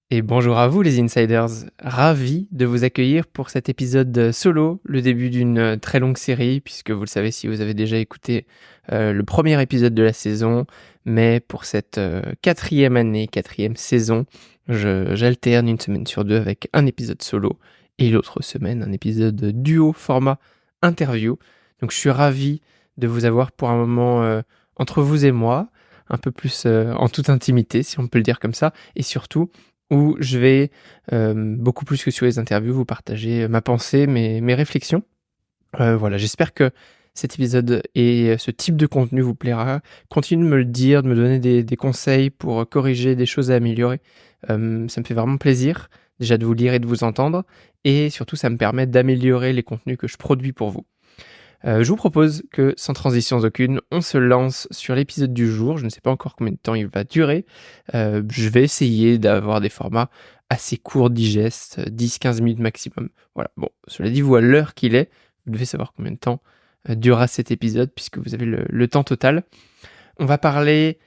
Et bonjour à vous les insiders, ravi de vous accueillir pour cet épisode solo, le début d'une très longue série, puisque vous le savez si vous avez déjà écouté le premier épisode de la saison, mais pour cette quatrième année, quatrième saison, j'alterne une semaine sur deux avec un épisode solo, et l'autre semaine un épisode duo format interview. Donc je suis ravi de vous avoir pour un moment entre vous et moi, un peu plus en toute intimité si on peut le dire comme ça, et surtout où je vais, beaucoup plus que sur les interviews, vous partager ma pensée, mes réflexions. Voilà, j'espère que cet épisode et ce type de contenu vous plaira. Continuez de me le dire, de me donner des conseils pour corriger des choses à améliorer. Ça me fait vraiment plaisir, déjà de vous lire et de vous entendre et surtout ça me permet d'améliorer les contenus que je produis pour vous. Je vous propose que, sans transition aucune, on se lance sur l'épisode du jour. Je ne sais pas encore combien de temps il va durer. Je vais essayer d'avoir des formats assez courts, digestes, 10-15 minutes maximum. Voilà, bon, cela dit, vous, à l'heure qu'il est, vous devez savoir combien de temps durera cet épisode, puisque vous avez le temps total. On va parler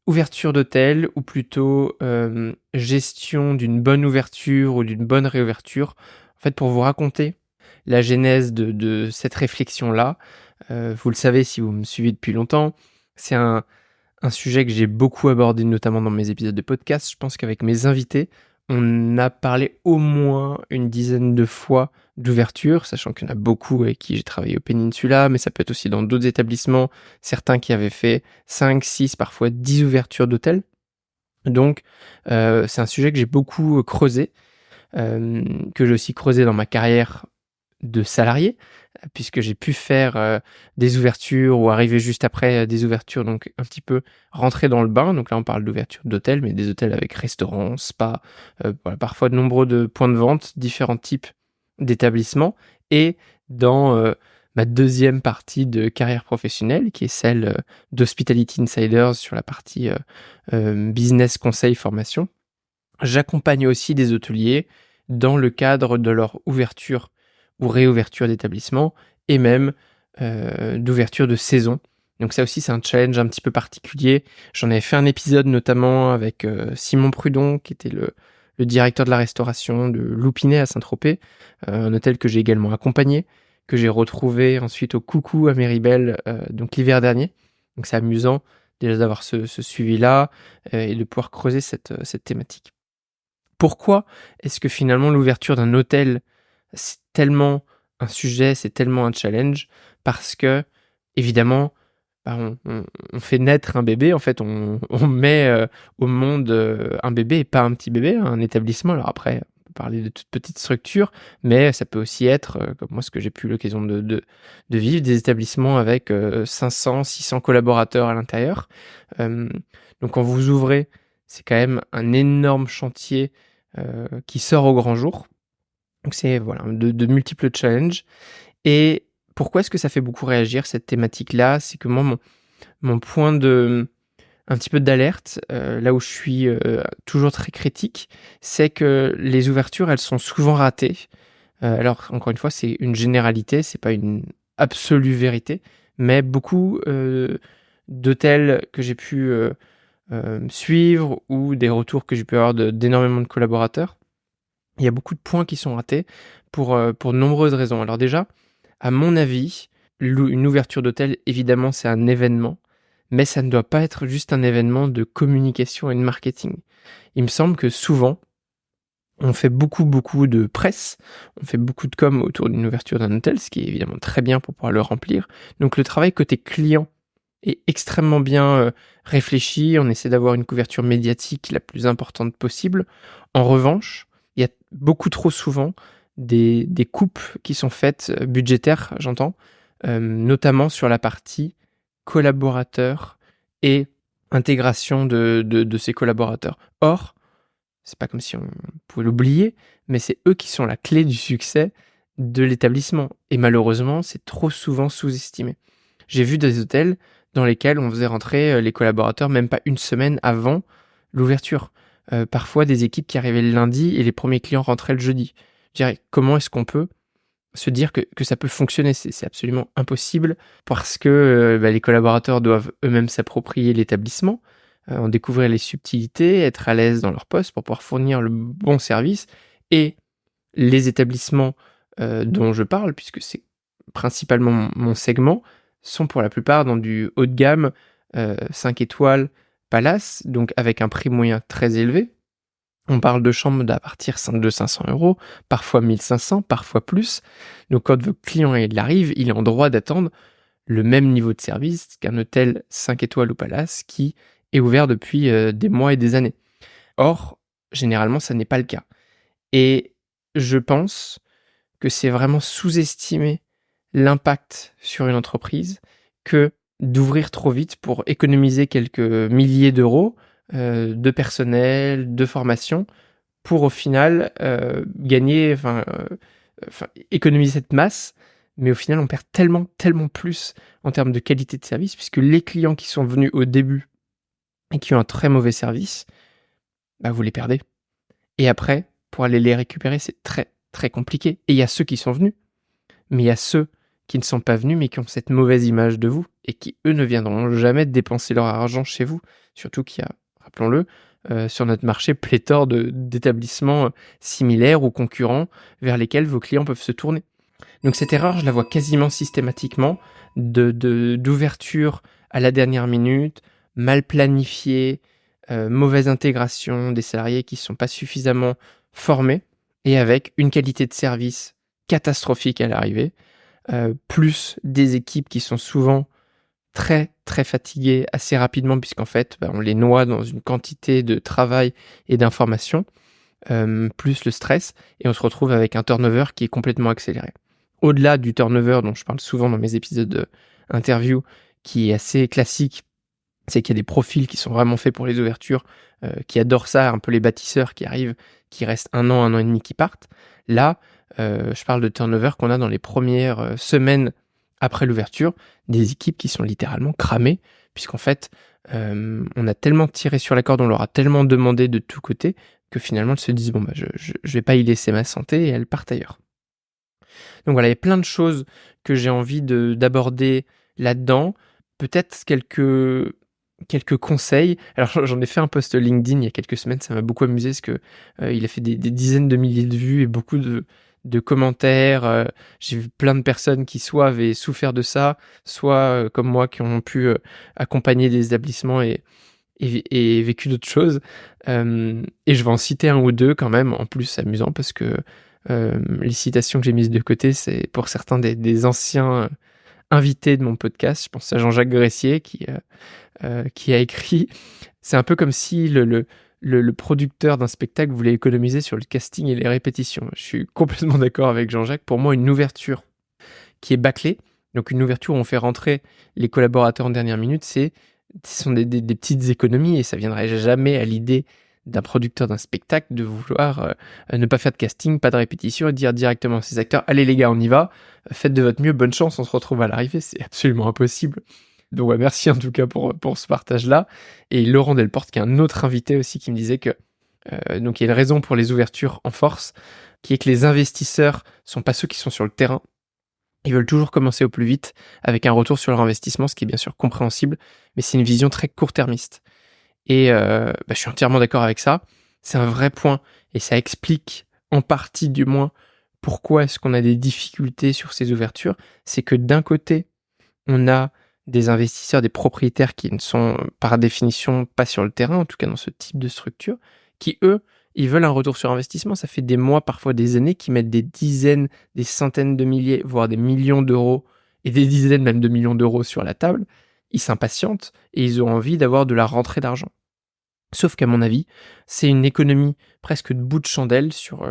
ouverture d'hôtel, ou plutôt gestion d'une bonne ouverture ou d'une bonne réouverture. En fait, pour vous raconter la genèse de cette réflexion-là. Vous le savez si vous me suivez depuis longtemps, c'est un sujet que j'ai beaucoup abordé, notamment dans mes épisodes de podcast. Je pense qu'avec mes invités, on a parlé au moins une dizaine de fois d'ouverture, sachant qu'il y en a beaucoup avec qui j'ai travaillé au Peninsula, mais ça peut être aussi dans d'autres établissements, certains qui avaient fait 5, 6, parfois 10 ouvertures d'hôtels. Donc, c'est un sujet que j'ai beaucoup creusé, que j'ai aussi creusé dans ma carrière de salarié, puisque j'ai pu faire des ouvertures ou arriver juste après des ouvertures, donc un petit peu rentrer dans le bain. Donc là, on parle d'ouverture d'hôtels, mais des hôtels avec restaurants, spa, voilà, parfois de nombreux de points de vente, différents types d'établissements. Et dans ma deuxième partie de carrière professionnelle, qui est celle d'Hospitality Insiders sur la partie business, conseil, formation, j'accompagne aussi des hôteliers dans le cadre de leur ouverture ou réouverture d'établissement et même d'ouverture de saison. Donc ça aussi, c'est un challenge un petit peu particulier. J'en avais fait un épisode notamment avec Simon Prudon, qui était le directeur de la restauration de Loupinet à Saint-Tropez, un hôtel que j'ai également accompagné, que j'ai retrouvé ensuite au Coucou à Méribel, donc l'hiver dernier. Donc c'est amusant déjà d'avoir ce suivi-là et de pouvoir creuser cette thématique. Pourquoi est-ce que finalement l'ouverture d'un hôtel, c'est tellement un sujet, c'est tellement un challenge? Parce que, évidemment, bah, on fait naître un bébé, en fait, on met au monde un bébé et pas un petit bébé, un établissement. Alors après, on peut parler de toute petite structure, mais ça peut aussi être, comme moi, ce que j'ai pu l'occasion de vivre, des établissements avec 500, 600 collaborateurs à l'intérieur. Donc quand vous ouvrez, c'est quand même un énorme chantier qui sort au grand jour. Donc c'est voilà, de multiples challenges. Et pourquoi est-ce que ça fait beaucoup réagir cette thématique-là? C'est que moi, mon point de un petit peu d'alerte, là où je suis toujours très critique, c'est que les ouvertures, elles sont souvent ratées. Alors encore une fois, c'est une généralité, c'est pas une absolue vérité, mais beaucoup d'hôtels que j'ai pu suivre ou des retours que j'ai pu avoir d'énormément de collaborateurs, il y a beaucoup de points qui sont ratés pour de nombreuses raisons. Alors déjà, à mon avis, une ouverture d'hôtel, évidemment, c'est un événement, mais ça ne doit pas être juste un événement de communication et de marketing. Il me semble que souvent, on fait beaucoup de presse, on fait beaucoup de com autour d'une ouverture d'un hôtel, ce qui est évidemment très bien pour pouvoir le remplir. Donc le travail côté client est extrêmement bien réfléchi, on essaie d'avoir une couverture médiatique la plus importante possible. En revanche, il y a beaucoup trop souvent des coupes qui sont faites, budgétaires j'entends, notamment sur la partie collaborateurs et intégration de ces collaborateurs. Or, c'est pas comme si on pouvait l'oublier, mais c'est eux qui sont la clé du succès de l'établissement. Et malheureusement, c'est trop souvent sous-estimé. J'ai vu des hôtels dans lesquels on faisait rentrer les collaborateurs même pas une semaine avant l'ouverture. Parfois des équipes qui arrivaient le lundi et les premiers clients rentraient le jeudi. Je dirais, comment est-ce qu'on peut se dire que ça peut fonctionner? C'est absolument impossible parce que les collaborateurs doivent eux-mêmes s'approprier l'établissement. en découvrir les subtilités, être à l'aise dans leur poste pour pouvoir fournir le bon service. Et les établissements dont je parle, puisque c'est principalement mon segment, sont pour la plupart dans du haut de gamme, 5 étoiles Palace, donc avec un prix moyen très élevé. On parle de chambres à partir de 500 €, parfois 1500, parfois plus. Donc quand votre client il arrive, il est en droit d'attendre le même niveau de service qu'un hôtel 5 étoiles ou Palace qui est ouvert depuis des mois et des années. Or, généralement, ça n'est pas le cas. Et je pense que c'est vraiment sous-estimer l'impact sur une entreprise que d'ouvrir trop vite pour économiser quelques milliers d'euros de personnel, de formation, pour au final gagner, économiser cette masse, mais au final on perd tellement, tellement plus en termes de qualité de service, puisque les clients qui sont venus au début et qui ont un très mauvais service, bah vous les perdez. Et après, pour aller les récupérer, c'est très, très compliqué. Et il y a ceux qui sont venus, mais il y a ceux qui ne sont pas venus, mais qui ont cette mauvaise image de vous, et qui, eux, ne viendront jamais dépenser leur argent chez vous. Surtout qu'il y a, rappelons-le, sur notre marché, pléthore d'établissements similaires ou concurrents vers lesquels vos clients peuvent se tourner. Donc cette erreur, je la vois quasiment systématiquement, d'ouverture à la dernière minute, mal planifiée, mauvaise intégration des salariés qui ne sont pas suffisamment formés, et avec une qualité de service catastrophique à l'arrivée, plus des équipes qui sont souvent très, très fatiguées assez rapidement, puisqu'en fait, on les noie dans une quantité de travail et d'informations, plus le stress, et on se retrouve avec un turnover qui est complètement accéléré. Au-delà du turnover dont je parle souvent dans mes épisodes d'interview, qui est assez classique, c'est qu'il y a des profils qui sont vraiment faits pour les ouvertures, qui adorent ça, un peu les bâtisseurs qui arrivent, qui restent un an et demi, qui partent. Là, je parle de turnover qu'on a dans les premières semaines après l'ouverture, des équipes qui sont littéralement cramées, puisqu'en fait, on a tellement tiré sur la corde, on leur a tellement demandé de tous côtés, que finalement elles se disent bon bah je vais pas y laisser ma santé, et elles partent ailleurs. Donc voilà, il y a plein de choses que j'ai envie d'aborder là-dedans. Peut-être quelques conseils. Alors j'en ai fait un post LinkedIn il y a quelques semaines, ça m'a beaucoup amusé parce que il a fait des dizaines de milliers de vues et beaucoup de commentaires. J'ai vu plein de personnes qui soit avaient souffert de ça, soit comme moi qui ont pu accompagner des établissements et vécu d'autres choses. Et je vais en citer un ou deux quand même, en plus amusant, parce que les citations que j'ai mises de côté, c'est pour certains des anciens invités de mon podcast. Je pense à Jean-Jacques Gressier qui a écrit « C'est un peu comme si le producteur d'un spectacle voulait économiser sur le casting et les répétitions ». Je suis complètement d'accord avec Jean-Jacques. Pour moi, une ouverture qui est bâclée, donc une ouverture où on fait rentrer les collaborateurs en dernière minute, ce sont des petites économies, et ça viendrait jamais à l'idée d'un producteur d'un spectacle de vouloir ne pas faire de casting, pas de répétition, et dire directement à ses acteurs « Allez les gars, on y va, faites de votre mieux, bonne chance, on se retrouve à l'arrivée ». C'est absolument impossible. Donc ouais, merci en tout cas pour ce partage-là. Et Laurent Delporte, qui est un autre invité aussi, qui me disait que donc il y a une raison pour les ouvertures en force, qui est que les investisseurs sont pas ceux qui sont sur le terrain. Ils veulent toujours commencer au plus vite avec un retour sur leur investissement, ce qui est bien sûr compréhensible, mais c'est une vision très court-termiste. Et je suis entièrement d'accord avec ça. C'est un vrai point, et ça explique en partie du moins pourquoi est-ce qu'on a des difficultés sur ces ouvertures. C'est que d'un côté, on a des investisseurs, des propriétaires qui ne sont par définition pas sur le terrain, en tout cas dans ce type de structure, qui eux, ils veulent un retour sur investissement. Ça fait des mois, parfois des années, qui mettent des dizaines, des centaines de milliers, voire des millions d'euros, et des dizaines même de millions d'euros sur la table. Ils s'impatientent et ils ont envie d'avoir de la rentrée d'argent. Sauf qu'à mon avis, c'est une économie presque de bout de chandelle sur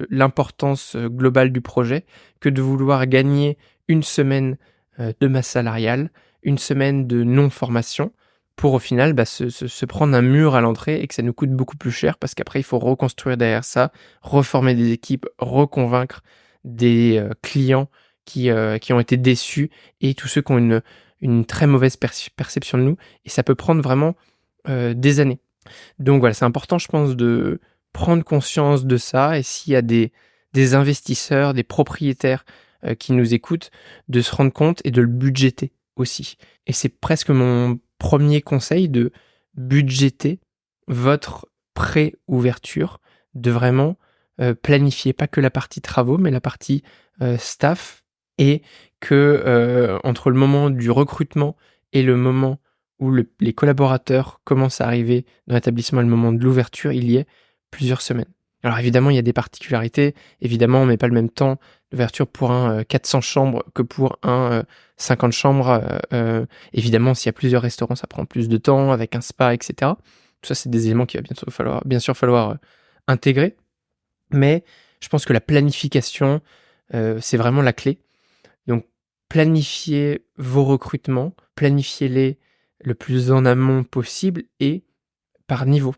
l'importance globale du projet, que de vouloir gagner une semaine de masse salariale, une semaine de non-formation, pour au final se prendre un mur à l'entrée, et que ça nous coûte beaucoup plus cher, parce qu'après il faut reconstruire derrière ça, reformer des équipes, reconvaincre des clients qui ont été déçus, et tous ceux qui ont une très mauvaise perception de nous, et ça peut prendre vraiment des années. Donc voilà, c'est important, je pense, de prendre conscience de ça, et s'il y a des investisseurs, des propriétaires qui nous écoutent, de se rendre compte et de le budgéter aussi. Et c'est presque mon premier conseil, de budgéter votre pré-ouverture, de vraiment planifier pas que la partie travaux, mais la partie staff, et que entre le moment du recrutement et le moment où les collaborateurs commencent à arriver dans l'établissement et le moment de l'ouverture, il y ait plusieurs semaines. Alors évidemment, il y a des particularités. Évidemment, on met pas le même temps d'ouverture pour un 400 chambres que pour un 50 chambres. Évidemment, s'il y a plusieurs restaurants, ça prend plus de temps, avec un spa, etc. Tout ça, c'est des éléments qu'il va bien sûr falloir intégrer. Mais je pense que la planification, c'est vraiment la clé. Donc, planifiez vos recrutements, planifiez-les le plus en amont possible et par niveau.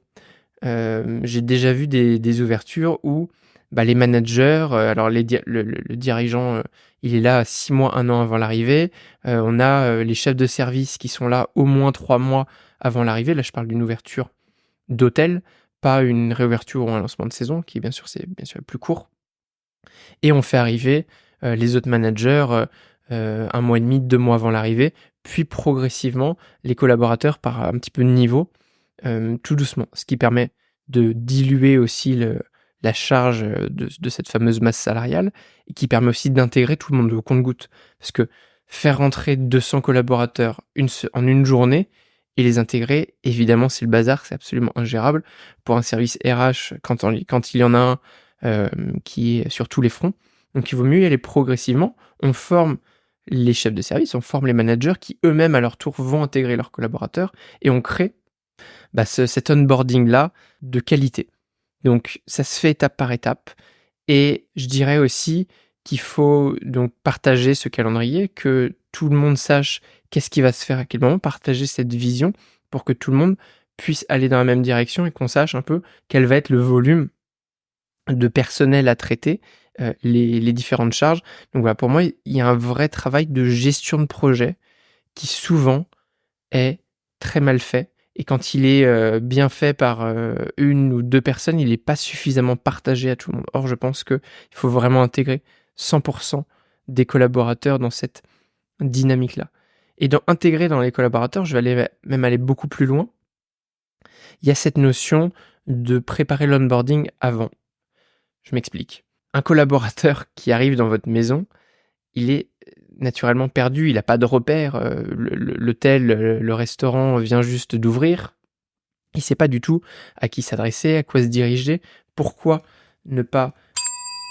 J'ai déjà vu des ouvertures où les managers, alors le dirigeant, il est là 6 mois, 1 an avant l'arrivée. On a les chefs de service qui sont là au moins 3 mois avant l'arrivée. Là, je parle d'une ouverture d'hôtel, pas une réouverture ou un lancement de saison, qui c'est bien sûr plus court. Et on fait arriver les autres managers 1 mois et demi, 2 mois avant l'arrivée, puis progressivement les collaborateurs par un petit peu de niveau, tout doucement. Ce qui permet de diluer aussi la charge de cette fameuse masse salariale, et qui permet aussi d'intégrer tout le monde au compte-gouttes. Parce que faire rentrer 200 collaborateurs en une journée et les intégrer, évidemment, c'est le bazar, c'est absolument ingérable pour un service RH quand il y en a un qui est sur tous les fronts. Donc il vaut mieux y aller progressivement. On forme les chefs de service, on forme les managers qui eux-mêmes à leur tour vont intégrer leurs collaborateurs, et on crée cet onboarding-là de qualité. Donc ça se fait étape par étape, et je dirais aussi qu'il faut donc partager ce calendrier, que tout le monde sache qu'est-ce qui va se faire à quel moment, partager cette vision pour que tout le monde puisse aller dans la même direction et qu'on sache un peu quel va être le volume de personnel à traiter, les différentes charges. Donc voilà, pour moi, il y a un vrai travail de gestion de projet qui souvent est très mal fait, et quand il est bien fait par 1 ou 2 personnes, il n'est pas suffisamment partagé à tout le monde. Or, je pense qu'il faut vraiment intégrer 100% des collaborateurs dans cette dynamique-là. Et intégrer dans les collaborateurs, je vais même aller beaucoup plus loin. Il y a cette notion de préparer l'onboarding avant. Je m'explique. Un collaborateur qui arrive dans votre maison, il est naturellement perdu, il n'a pas de repère. L'hôtel, le restaurant vient juste d'ouvrir. Il ne sait pas du tout à qui s'adresser, à quoi se diriger. Pourquoi ne pas,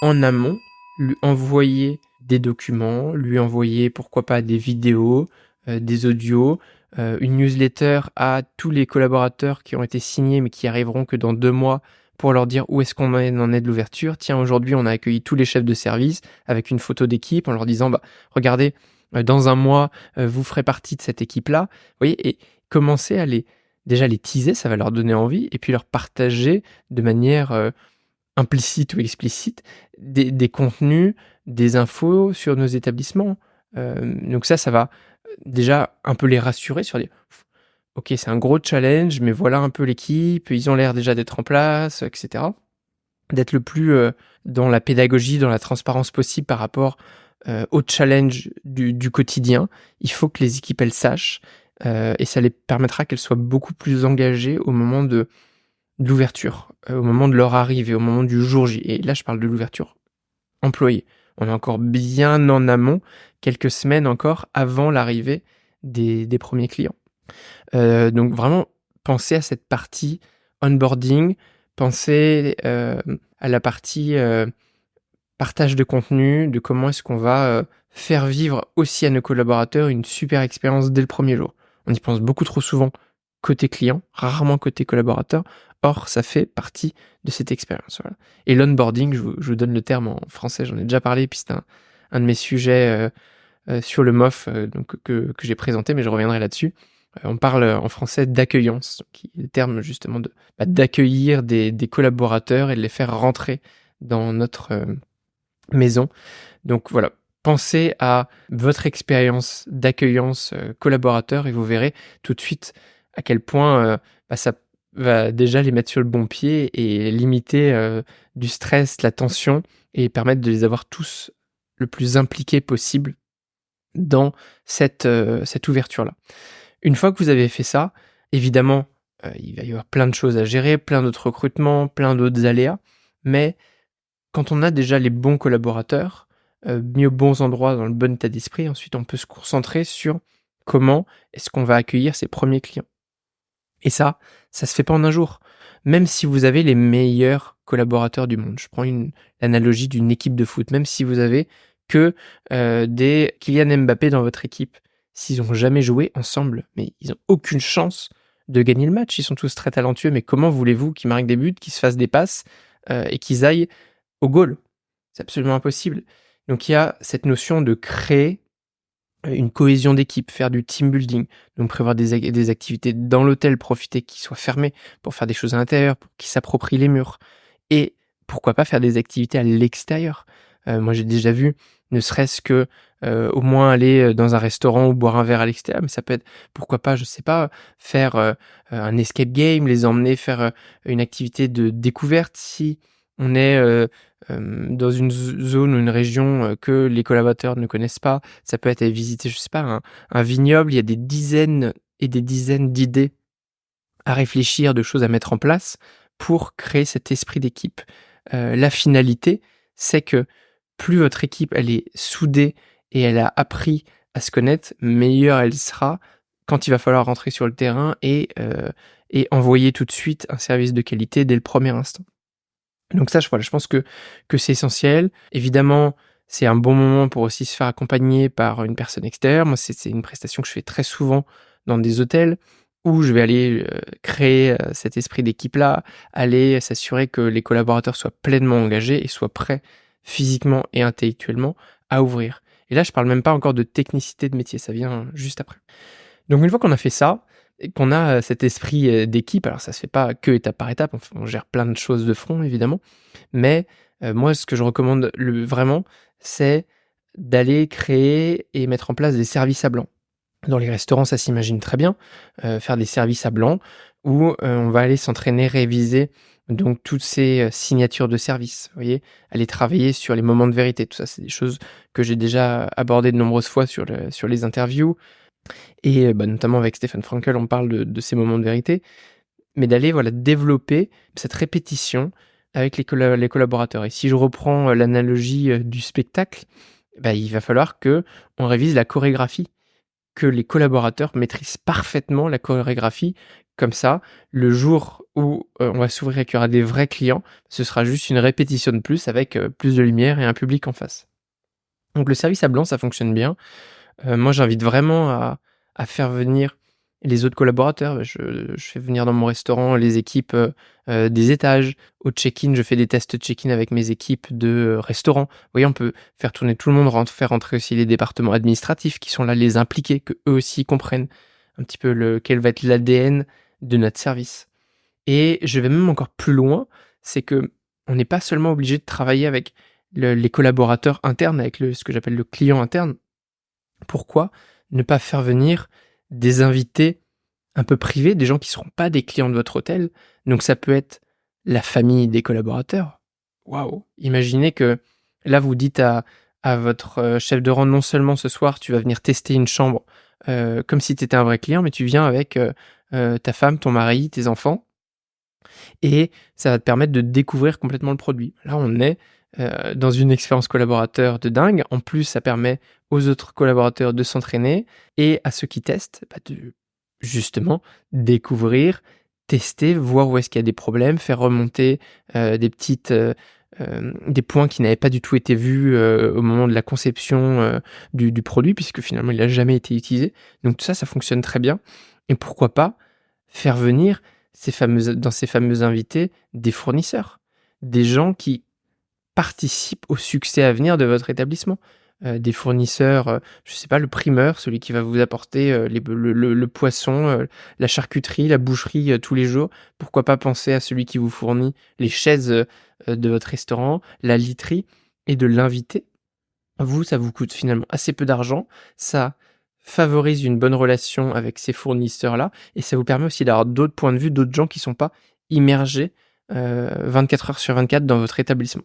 en amont, lui envoyer des documents, lui envoyer, pourquoi pas, des vidéos, des audios, une newsletter à tous les collaborateurs qui ont été signés mais qui arriveront que dans 2 mois, pour leur dire où est-ce qu'on en est de l'ouverture. Tiens, aujourd'hui, on a accueilli tous les chefs de service avec une photo d'équipe en leur disant, regardez, dans 1 mois, vous ferez partie de cette équipe-là. Vous voyez, et commencer à déjà les teaser, ça va leur donner envie, et puis leur partager de manière implicite ou explicite des contenus, des infos sur nos établissements. Donc ça va déjà un peu les rassurer sur ok, c'est un gros challenge, mais voilà un peu l'équipe, ils ont l'air déjà d'être en place, etc. D'être le plus dans la pédagogie, dans la transparence possible par rapport au challenge du quotidien. Il faut que les équipes, elles sachent, et ça les permettra qu'elles soient beaucoup plus engagées au moment de l'ouverture, au moment de leur arrivée, au moment du jour J. Et là, je parle de l'ouverture employée. On est encore bien en amont, quelques semaines encore avant l'arrivée des premiers clients. Donc vraiment, pensez à cette partie onboarding, pensez à la partie partage de contenu, de comment est-ce qu'on va faire vivre aussi à nos collaborateurs une super expérience dès le premier jour. On y pense beaucoup trop souvent côté client, rarement côté collaborateur. Or, ça fait partie de cette expérience. Voilà. Et l'onboarding, je vous donne le terme en français, j'en ai déjà parlé, puis c'est un de mes sujets sur le MOF que j'ai présenté, mais je reviendrai là-dessus. On parle en français d'accueillance, qui est le terme justement d'accueillir des collaborateurs et de les faire rentrer dans notre maison. Donc voilà, pensez à votre expérience d'accueillance collaborateur, et vous verrez tout de suite à quel point ça va déjà les mettre sur le bon pied et limiter du stress, la tension, et permettre de les avoir tous le plus impliqués possible dans cette ouverture-là. Une fois que vous avez fait ça, évidemment, il va y avoir plein de choses à gérer, plein d'autres recrutements, plein d'autres aléas. Mais quand on a déjà les bons collaborateurs, mis aux bons endroits, dans le bon état d'esprit, ensuite on peut se concentrer sur comment est-ce qu'on va accueillir ses premiers clients. Et ça se fait pas en un jour. Même si vous avez les meilleurs collaborateurs du monde. Je prends l'analogie d'une équipe de foot. Même si vous avez que des Kylian Mbappé dans votre équipe, s'ils ont jamais joué ensemble, mais ils ont aucune chance de gagner le match. Ils sont tous très talentueux, mais comment voulez-vous qu'ils marquent des buts, qu'ils se fassent des passes et qu'ils aillent au goal? C'est absolument impossible. Donc il y a cette notion de créer une cohésion d'équipe, faire du team building, donc prévoir des activités dans l'hôtel, profiter qu'il soit fermé pour faire des choses à l'intérieur, pour qu'ils s'approprient les murs et pourquoi pas faire des activités à l'extérieur. Moi, j'ai déjà vu, ne serait-ce que, au moins aller, dans un restaurant ou boire un verre à l'extérieur, mais ça peut être, pourquoi pas, je sais pas, faire, un escape game, les emmener faire, une activité de découverte si on est, dans une zone ou une région, que les collaborateurs ne connaissent pas. Ça peut être aller visiter, je sais pas, un vignoble. Il y a des dizaines et des dizaines d'idées à réfléchir, de choses à mettre en place pour créer cet esprit d'équipe. La finalité, c'est que plus votre équipe, elle est soudée et elle a appris à se connaître, meilleure elle sera quand il va falloir rentrer sur le terrain et envoyer tout de suite un service de qualité dès le premier instant. Donc ça, je pense que c'est essentiel. Évidemment, c'est un bon moment pour aussi se faire accompagner par une personne extérieure. Moi, c'est une prestation que je fais très souvent dans des hôtels où je vais aller, créer, cet esprit d'équipe-là, aller s'assurer que les collaborateurs soient pleinement engagés et soient prêts physiquement et intellectuellement à ouvrir. Et là, je parle même pas encore de technicité de métier, ça vient juste après. Donc une fois qu'on a fait ça et qu'on a, cet esprit, d'équipe, alors ça se fait pas que étape par étape, on gère plein de choses de front évidemment, mais moi ce que je recommande vraiment, c'est d'aller créer et mettre en place des services à blanc. Dans les restaurants, ça s'imagine très bien, faire des services à blanc où, on va aller s'entraîner, réviser donc toutes ces, signatures de service, vous voyez? Aller travailler sur les moments de vérité, tout ça, c'est des choses que j'ai déjà abordées de nombreuses fois sur les interviews. Et notamment avec Stéphane Frankel, on parle de ces moments de vérité, mais d'aller, voilà, développer cette répétition avec les collaborateurs. Et si je reprends, l'analogie, du spectacle, bah, il va falloir qu'on révise la chorégraphie, que les collaborateurs maîtrisent parfaitement la chorégraphie. Comme ça, le jour où, on va s'ouvrir et qu'il y aura des vrais clients, ce sera juste une répétition de plus avec, plus de lumière et un public en face. Donc le service à blanc, ça fonctionne bien. Moi, j'invite vraiment à faire venir les autres collaborateurs. Je fais venir dans mon restaurant les équipes, des étages. Au check-in, je fais des tests check-in avec mes équipes de, restaurant. Vous voyez, on peut faire tourner tout le monde, faire rentrer aussi les départements administratifs qui sont là, les impliqués, qu'eux aussi comprennent un petit peu quel va être l'ADN de notre service. Et je vais même encore plus loin, c'est qu'on n'est pas seulement obligé de travailler avec les collaborateurs internes, avec ce que j'appelle le client interne. Pourquoi ne pas faire venir des invités un peu privés, des gens qui ne seront pas des clients de votre hôtel? Donc ça peut être la famille des collaborateurs. Waouh! Imaginez que là, vous dites à votre, chef de rang: «Non seulement ce soir, tu vas venir tester une chambre, comme si tu étais un vrai client, mais tu viens avec, ta femme, ton mari, tes enfants et ça va te permettre de découvrir complètement le produit». Là, on est, dans une expérience collaborateur de dingue. En plus, ça permet aux autres collaborateurs de s'entraîner et à ceux qui testent, bah, de justement découvrir, tester, voir où est-ce qu'il y a des problèmes, faire remonter, des points qui n'avaient pas du tout été vus, au moment de la conception, du produit puisque finalement il n'a jamais été utilisé. Donc tout ça, ça fonctionne très bien et pourquoi pas faire venir dans ces fameux invités des fournisseurs, des gens qui participent au succès à venir de votre établissement. Des fournisseurs, je sais pas, le primeur, celui qui va vous apporter, le poisson, la charcuterie, la boucherie, tous les jours. Pourquoi pas penser à celui qui vous fournit les chaises, de votre restaurant, la literie et de l'inviter. Vous, ça vous coûte finalement assez peu d'argent, ça favorise une bonne relation avec ces fournisseurs-là et ça vous permet aussi d'avoir d'autres points de vue, d'autres gens qui sont pas immergés, 24 heures sur 24 dans votre établissement.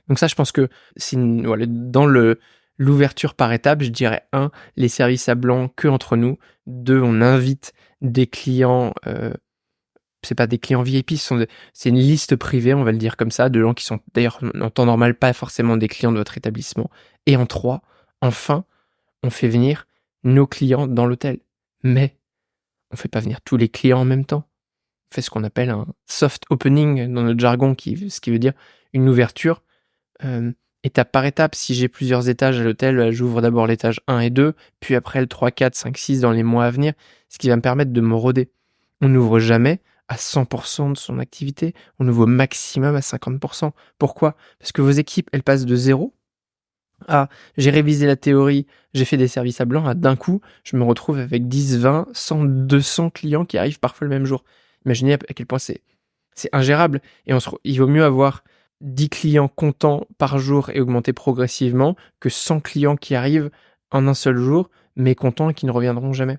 Donc ça, je pense que c'est voilà, dans l'ouverture par étapes, je dirais 1, les services à blanc que entre nous. 2, on invite des clients c'est pas des clients VIP, c'est une liste privée, on va le dire comme ça, de gens qui sont d'ailleurs en temps normal pas forcément des clients de votre établissement. Et en 3, enfin, on fait venir nos clients dans l'hôtel. Mais on fait pas venir tous les clients en même temps. On fait ce qu'on appelle un soft opening dans notre jargon, ce qui veut dire une ouverture étape par étape. Si j'ai plusieurs étages à l'hôtel, j'ouvre d'abord l'étage 1 et 2, puis après le 3, 4, 5, 6 dans les mois à venir, ce qui va me permettre de me roder. On n'ouvre jamais à 100% de son activité, on ouvre au maximum à 50%. Pourquoi ? Parce que vos équipes, elles passent de 0 à j'ai révisé la théorie, j'ai fait des services à blanc, à d'un coup, je me retrouve avec 10, 20, 100, 200 clients qui arrivent parfois le même jour. Imaginez à quel point c'est ingérable. Et il vaut mieux avoir 10 clients contents par jour et augmenter progressivement que 100 clients qui arrivent en un seul jour, mais contents et qui ne reviendront jamais.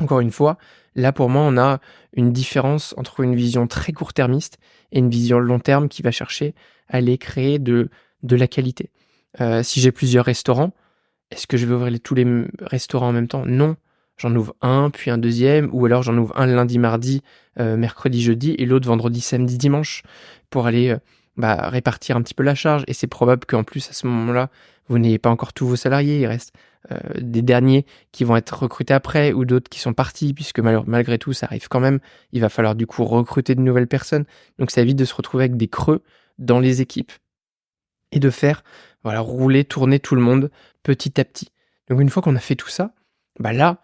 Encore une fois, là pour moi, on a une différence entre une vision très court-termiste et une vision long terme qui va chercher à aller créer de la qualité. Si j'ai plusieurs restaurants, est-ce que je vais ouvrir tous les restaurants en même temps ? Non. J'en ouvre un, puis un deuxième, ou alors j'en ouvre un lundi, mardi, mercredi, jeudi, et l'autre vendredi, samedi, dimanche, pour aller répartir un petit peu la charge. Et c'est probable qu'en plus, à ce moment-là, vous n'ayez pas encore tous vos salariés. Il reste des derniers qui vont être recrutés après, ou d'autres qui sont partis, puisque malgré tout, ça arrive quand même. Il va falloir du coup recruter de nouvelles personnes. Donc ça évite de se retrouver avec des creux dans les équipes. Et de faire rouler, tourner tout le monde petit à petit. Donc une fois qu'on a fait tout ça, là,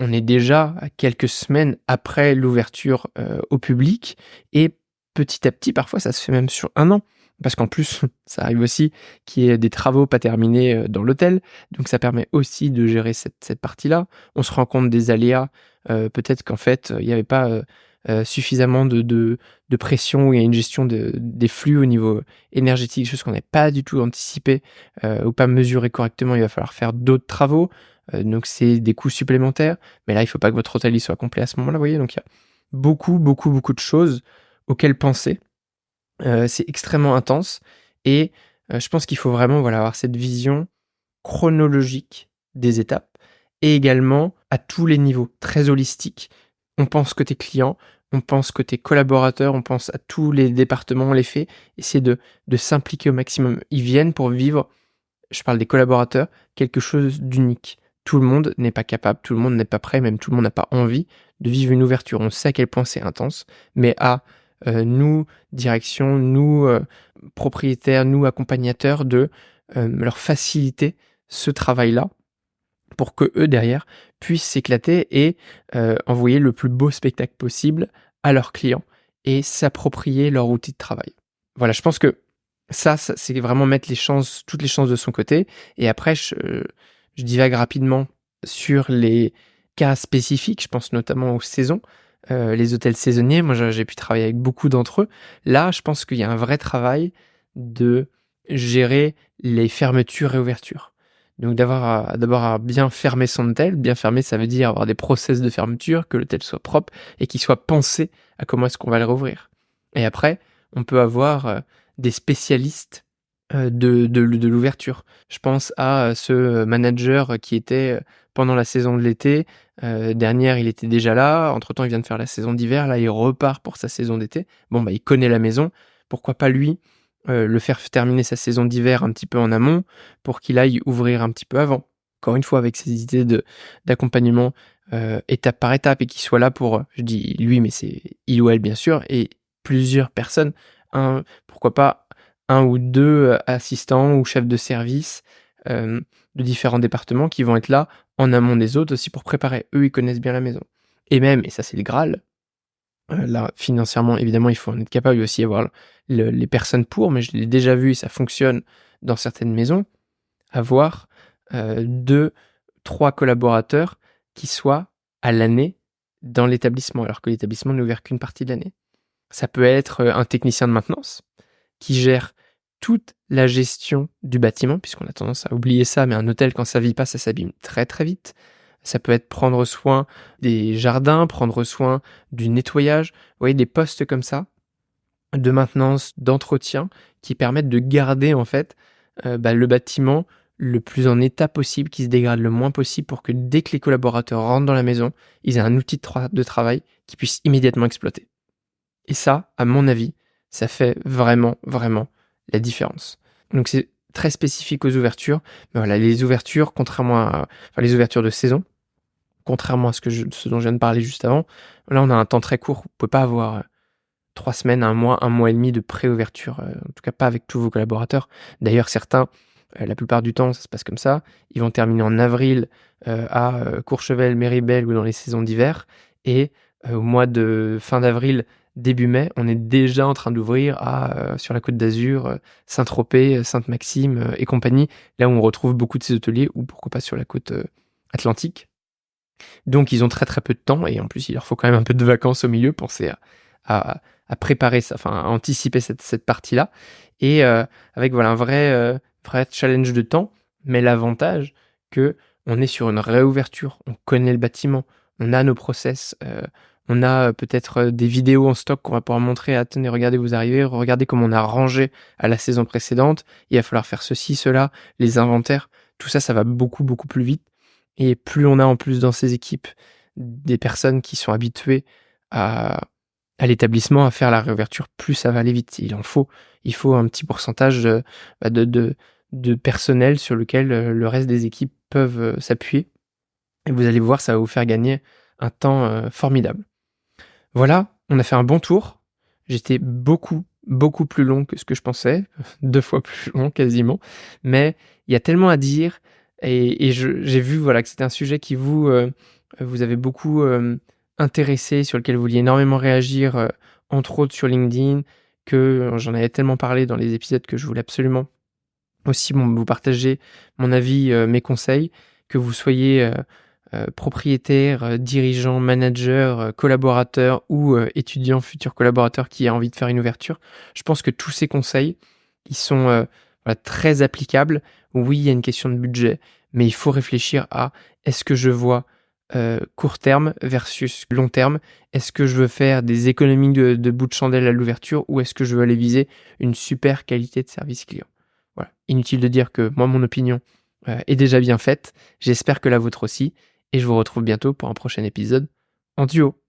on est déjà à quelques semaines après l'ouverture au public, et petit à petit, parfois ça se fait même sur 1 an, parce qu'en plus, ça arrive aussi qu'il y ait des travaux pas terminés dans l'hôtel, donc ça permet aussi de gérer cette partie-là. On se rend compte des aléas, peut-être qu'en fait, il n'y avait pas suffisamment de pression, où il y a une gestion des flux au niveau énergétique, chose qu'on n'avait pas du tout anticipé ou pas mesuré correctement. Il va falloir faire d'autres travaux, donc c'est des coûts supplémentaires, mais là il ne faut pas que votre hôtel soit complet à ce moment-là, vous voyez. Donc il y a beaucoup de choses auxquelles penser. C'est extrêmement intense, et je pense qu'il faut vraiment avoir cette vision chronologique des étapes, et également à tous les niveaux, très holistique. On pense côté client, on pense côté collaborateur, on pense à tous les départements, on les fait, essayer de s'impliquer au maximum. Ils viennent pour vivre, je parle des collaborateurs, quelque chose d'unique. Tout le monde n'est pas capable, tout le monde n'est pas prêt, même tout le monde n'a pas envie de vivre une ouverture. On sait à quel point c'est intense, mais nous, direction, nous, propriétaires, nous, accompagnateurs, de leur faciliter ce travail-là, pour que eux derrière puissent s'éclater et envoyer le plus beau spectacle possible à leurs clients et s'approprier leur outil de travail. Voilà, je pense que ça c'est vraiment mettre toutes les chances de son côté. Et après, je divague rapidement sur les cas spécifiques. Je pense notamment aux saisons, les hôtels saisonniers. Moi, j'ai pu travailler avec beaucoup d'entre eux. Là, je pense qu'il y a un vrai travail de gérer les fermetures et ouvertures. Donc d'abord à bien fermer son hôtel. Bien fermer, ça veut dire avoir des process de fermeture, que l'hôtel soit propre et qu'il soit pensé à comment est-ce qu'on va le rouvrir. Et après, on peut avoir des spécialistes de l'ouverture. Je pense à ce manager qui était pendant la saison de l'été. Dernière, il était déjà là. Entre-temps, il vient de faire la saison d'hiver. Là, il repart pour sa saison d'été. Bon, il connaît la maison. Pourquoi pas lui le faire terminer sa saison d'hiver un petit peu en amont pour qu'il aille ouvrir un petit peu avant. Encore une fois, avec ses idées d'accompagnement étape par étape, et qu'il soit là pour, je dis lui, mais c'est il ou elle bien sûr, et plusieurs personnes, pourquoi pas 1 ou 2 assistants ou chefs de service de différents départements qui vont être là en amont des autres aussi pour préparer. Eux, ils connaissent bien la maison. Et même, et ça c'est le Graal, là, financièrement, évidemment, il faut en être capable. Il va aussi y avoir les personnes pour, mais je l'ai déjà vu et ça fonctionne dans certaines maisons, avoir 2, 3 collaborateurs qui soient à l'année dans l'établissement, alors que l'établissement n'est ouvert qu'une partie de l'année. Ça peut être un technicien de maintenance qui gère toute la gestion du bâtiment, puisqu'on a tendance à oublier ça, mais un hôtel, quand ça vit pas, ça s'abîme très très vite. Ça peut être prendre soin des jardins, prendre soin du nettoyage. Vous voyez, des postes comme ça, de maintenance, d'entretien, qui permettent de garder en fait le bâtiment le plus en état possible, qui se dégrade le moins possible, pour que dès que les collaborateurs rentrent dans la maison, ils aient un outil de travail qu'ils puissent immédiatement exploiter. Et ça, à mon avis, ça fait vraiment, vraiment la différence. Donc c'est très spécifique aux ouvertures. Mais voilà, les ouvertures, les ouvertures de saison, contrairement à ce dont je viens de parler juste avant, là on a un temps très court. Vous pouvez pas avoir 3 semaines, un mois et demi de pré-ouverture, en tout cas pas avec tous vos collaborateurs. D'ailleurs, certains, la plupart du temps, ça se passe comme ça. Ils vont terminer en avril à Courchevel, Méribel ou dans les saisons d'hiver. Et au mois de fin d'avril, début mai, on est déjà en train d'ouvrir sur la Côte d'Azur, Saint-Tropez, Sainte-Maxime et compagnie, là où on retrouve beaucoup de ces hôteliers, ou pourquoi pas sur la côte atlantique. Donc ils ont très très peu de temps, et en plus il leur faut quand même un peu de vacances au milieu. Pensez à préparer ça, enfin à anticiper cette partie-là, et avec voilà un vrai challenge de temps. Mais l'avantage que on est sur une réouverture, on connaît le bâtiment, on a nos process, on a peut-être des vidéos en stock qu'on va pouvoir montrer. Ah, tenez, regardez, vous arrivez, regardez comment on a rangé à la saison précédente, il va falloir faire ceci, cela, les inventaires, tout ça, ça va beaucoup beaucoup plus vite. Et plus on a en plus dans ces équipes des personnes qui sont habituées à l'établissement, à faire la réouverture, plus ça va aller vite. Il faut un petit pourcentage de personnel sur lequel le reste des équipes peuvent s'appuyer. Et vous allez voir, ça va vous faire gagner un temps formidable. Voilà, on a fait un bon tour. J'étais beaucoup, beaucoup plus long que ce que je pensais, 2 fois plus long quasiment. Mais il y a tellement à dire, et j'ai vu voilà, que c'était un sujet qui vous avez beaucoup intéressé, sur lequel vous vouliez énormément réagir, entre autres sur LinkedIn, que j'en avais tellement parlé dans les épisodes que je voulais absolument aussi vous partager mon avis, mes conseils, que vous soyez propriétaire, dirigeant, manager, collaborateur ou étudiant, futur collaborateur qui a envie de faire une ouverture. Je pense que tous ces conseils, ils sont voilà, très applicables. Oui, il y a une question de budget, mais il faut réfléchir à: est-ce que je vois court terme versus long terme? Est-ce que je veux faire des économies de bout de chandelle à l'ouverture, ou est-ce que je veux aller viser une super qualité de service client? Voilà. Inutile de dire que moi, mon opinion est déjà bien faite. J'espère que la vôtre aussi. Et je vous retrouve bientôt pour un prochain épisode en duo.